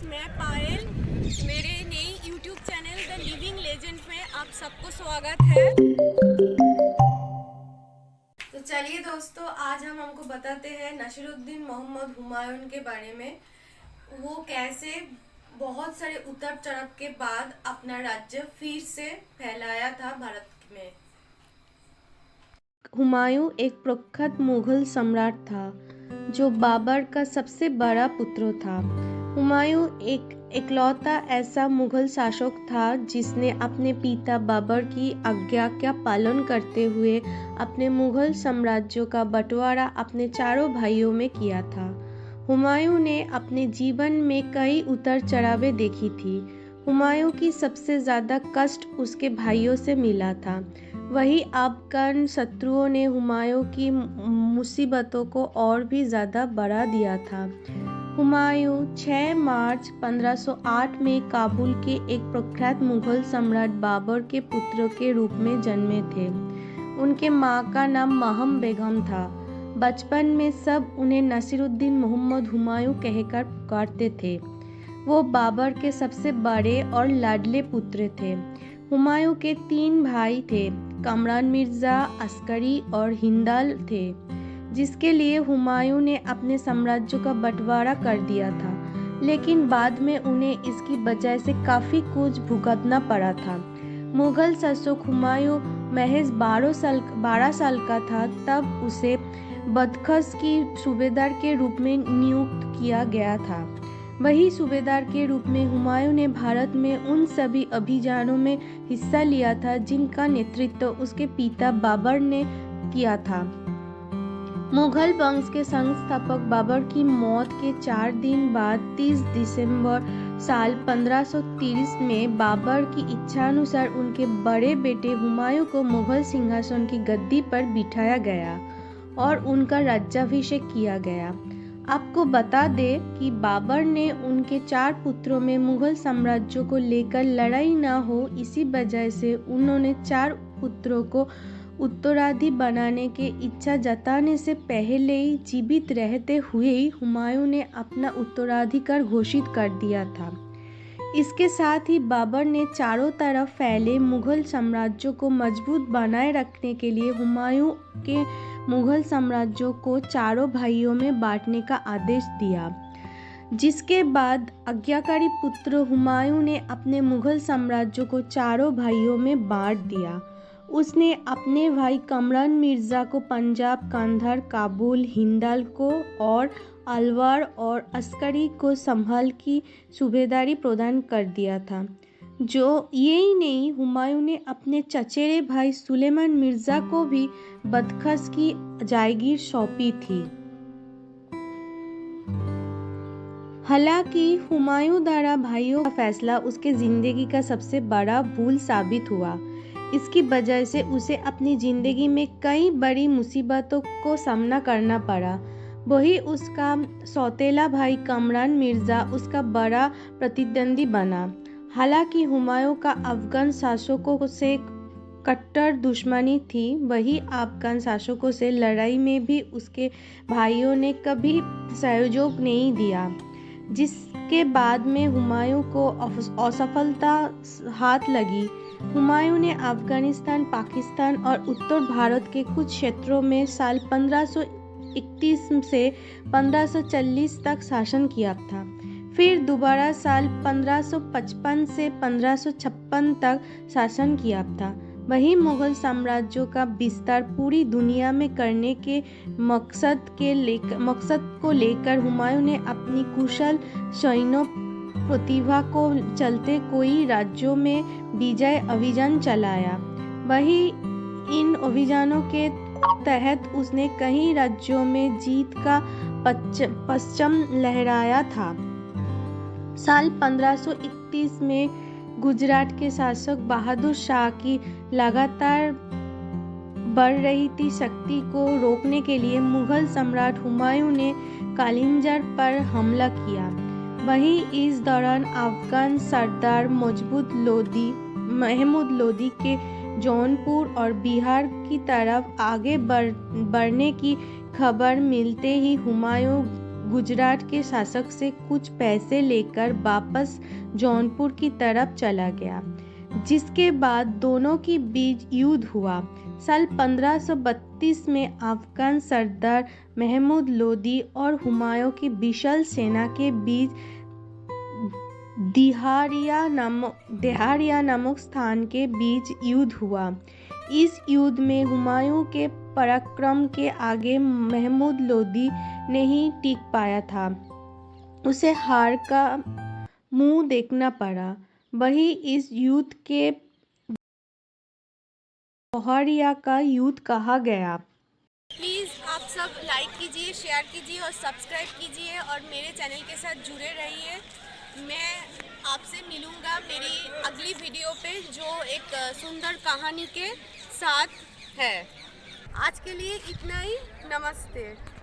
मैं पायल, मेरे नई YouTube channel the living legend में आप सबको स्वागत है। तो चलिए दोस्तों, आज हम हमको बताते हैं नसीरुद्दीन मोहम्मद हुमायूं के बारे में। वो कैसे बहुत सारे उतर चढ़ाव के बाद अपना राज्य फिर से फैलाया था भारत में। हुमायूं एक प्रख्यात मुगल सम्राट था जो बाबर का सबसे बड़ा पुत्र था। हुमायूं एक इकलौता ऐसा मुगल शासक था जिसने अपने पिता बाबर की आज्ञा का पालन करते हुए अपने मुगल साम्राज्य का बंटवारा अपने चारों भाइयों में किया था। हुमायूं ने अपने जीवन में कई उतार चढ़ावें देखी थी। हुमायूं की सबसे ज़्यादा कष्ट उसके भाइयों से मिला था। वही अफगान शत्रुओं ने हुमायूं की मुसीबतों को और भी ज़्यादा बढ़ा दिया था। हुमायूं 6 मार्च 1508 में काबुल के एक प्रख्यात मुगल सम्राट बाबर के पुत्र के रूप में जन्मे थे। उनके माँ का नाम महम बेगम था। बचपन में सब उन्हें नसीरुद्दीन मोहम्मद हुमायूं कहकर पुकारते थे। वो बाबर के सबसे बड़े और लाडले पुत्र थे। हुमायूं के 3 भाई थे, कमरान मिर्ज़ा, अस्करी और हिंदल थे, जिसके लिए हुमायूं ने अपने साम्राज्य का बंटवारा कर दिया था, लेकिन बाद में उन्हें इसकी वजह से काफ़ी कुछ भुगतना पड़ा था। मुगल शासक हुमायूं महज 12 साल का था तब उसे बदखस की सूबेदार के रूप में नियुक्त किया गया था। वही सूबेदार के रूप में हुमायूं ने भारत में उन सभी अभियानों में हिस्सा लिया था जिनका नेतृत्व उसके पिता बाबर ने किया था। मुगल वंश के संस्थापक बाबर की मौत के 4 दिन बाद 30 दिसंबर साल 1530 में बाबर की इच्छानुसार उनके बड़े बेटे हुमायूं को मुगल सिंहासन की गद्दी पर बिठाया गया और उनका राज्याभिषेक किया गया। आपको बता दें कि बाबर ने उनके 4 पुत्रों में मुगल साम्राज्य को लेकर लड़ाई न हो, इसी वजह से उन्होंने 4 पुत्रों को उत्तराधिकारी बनाने की इच्छा जताने से पहले ही जीवित रहते हुए ही हुमायूं ने अपना उत्तराधिकार घोषित कर दिया था। इसके साथ ही बाबर ने चारों तरफ फैले मुगल साम्राज्य को मजबूत बनाए रखने के लिए हुमायूं के मुगल साम्राज्य को चारों भाइयों में बांटने का आदेश दिया, जिसके बाद आज्ञाकारी पुत्र हुमायूं ने अपने मुगल साम्राज्य को चारों भाइयों में बांट दिया। उसने अपने भाई कमरान मिर्ज़ा को पंजाब, कांधार, काबुल, हिंदल को और अलवार और अस्करी को संभाल की सूबेदारी प्रदान कर दिया था। जो यही नहीं, हुमायूं ने अपने चचेरे भाई सुलेमान मिर्ज़ा को भी बदखस की जागीर सौंपी थी। हालांकि हुमायूं द्वारा भाइयों का फैसला उसके जिंदगी का सबसे बड़ा भूल साबित हुआ। इसकी वजह से उसे अपनी जिंदगी में कई बड़ी मुसीबतों को सामना करना पड़ा। वही उसका सौतेला भाई कमरान मिर्ज़ा उसका बड़ा प्रतिद्वंदी बना। हालांकि हुमायूं का अफगान शासकों से कट्टर दुश्मनी थी, वही अफगान शासकों से लड़ाई में भी उसके भाइयों ने कभी सहयोग नहीं दिया, जिसके बाद में हुमायूं को असफलता हाथ लगी। हुमायूं ने अफगानिस्तान, पाकिस्तान और उत्तर भारत के कुछ क्षेत्रों में साल 1531 से 1540 तक शासन किया था। फिर दोबारा साल 1555 से 1556 तक शासन किया था। वही मुगल साम्राज्य का विस्तार पूरी दुनिया में करने के मकसद को लेकर हुमायूं ने अपनी कुशल सैन्य प्रतिभा को चलते कई राज्यों में विजय अभियान चलाया। वही इन अभियानों के तहत उसने कई राज्यों में जीत का परचम लहराया था। साल 1531 में गुजरात के शासक बहादुर शाह की लगातार बढ़ रही थी शक्ति को रोकने के लिए मुगल सम्राट हुमायूं ने कालिंजर पर हमला किया। वहीं इस दौरान अफगान सरदार महमूद लोदी के जौनपुर और बिहार की तरफ आगे बढ़ने की खबर मिलते ही हुमायूं गुजरात के शासक से कुछ पैसे लेकर वापस जौनपुर की तरफ चला गया, जिसके बाद दोनों के बीच युद्ध हुआ। साल 1532 में अफगान सरदार महमूद लोदी और हुमायूं की विशाल सेना के बीच देहारिया नामक स्थान के बीच युद्ध हुआ। इस युद्ध में हुमायूं के पराक्रम के आगे महमूद लोदी नहीं टिक पाया था। उसे हार का मुंह देखना पड़ा। वही इस युद्ध के देहारिया का युद्ध कहा गया। प्लीज़ आप सब लाइक कीजिए, शेयर कीजिए और सब्सक्राइब कीजिए और मेरे चैनल के साथ जुड़े रहिए। मैं आपसे मिलूँगा मेरी अगली वीडियो पे, जो एक सुंदर कहानी के साथ है। आज के लिए इतना ही। नमस्ते।